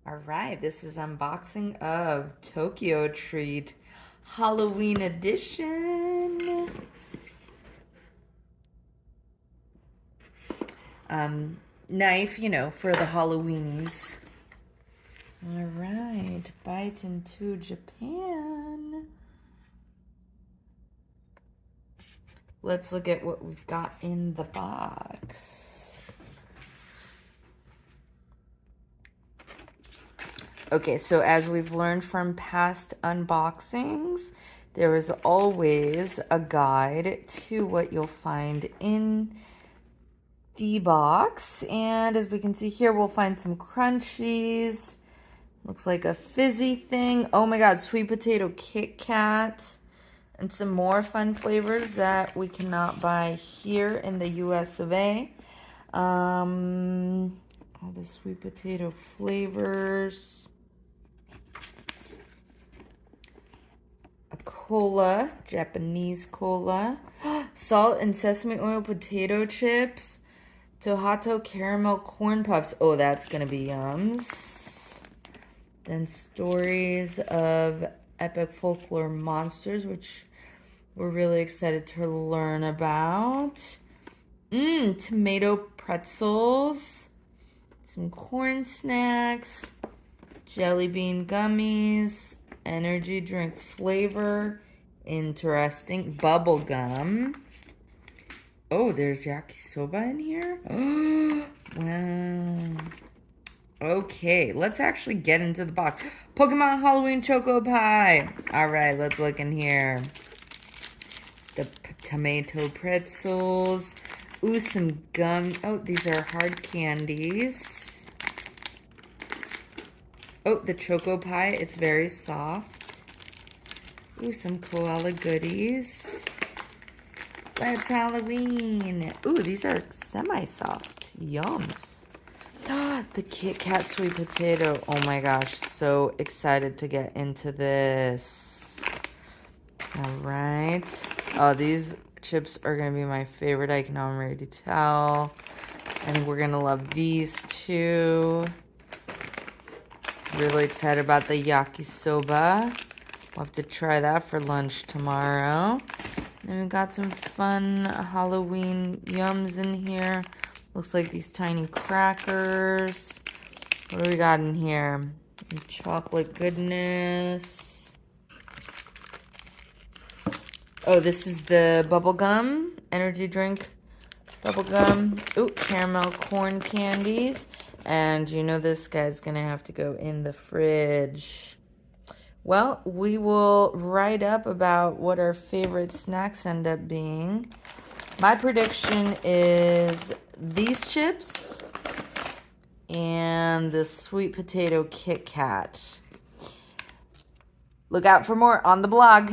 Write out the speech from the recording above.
All right, this is unboxing of TokyoTreat Halloween edition. Knife, for the Halloweenies. All right, bite into Japan. Let's look at what we've got in the box. Okay, so as we've learned from past unboxings, there is always a guide to what you'll find in the box. And as we can see here, we'll find some crunchies. Looks like a fizzy thing. Oh my God, sweet potato Kit Kat. And some more fun flavors that we cannot buy here in the US of A. All the sweet potato flavors. A cola, Japanese cola. Salt and sesame oil potato chips. Tohato caramel corn puffs. Oh, that's going to be yums. Then stories of epic folklore monsters, which we're really excited to learn about. Tomato pretzels. Some corn snacks. Jelly bean gummies. Energy drink flavor. Interesting. Bubble gum. Oh, there's yakisoba in here. Wow. Okay, let's actually get into the box. Pokemon Halloween Choco Pie. All right, let's look in here. The tomato pretzels. Ooh, some gum. Oh, these are hard candies. Oh, the Choco Pie. It's very soft. Ooh, some koala goodies. Let's Halloween. Ooh, these are semi-soft. Yums. The Kit Kat sweet potato. Oh my gosh, so excited to get into this. All right. Oh, these chips are going to be my favorite. I can already tell. I think we're going to love these too. Really excited about the yakisoba. We'll have to try that for lunch tomorrow. And we got some fun Halloween yums in here. Looks like these tiny crackers. What do we got in here? Chocolate goodness. Oh, this is the bubble gum. Energy drink bubble gum. Ooh, caramel corn candies. And you know this guy's gonna have to go in the fridge. Well, we will write up about what our favorite snacks end up being. My prediction is these chips and the sweet potato Kit Kat. Look out for more on the blog.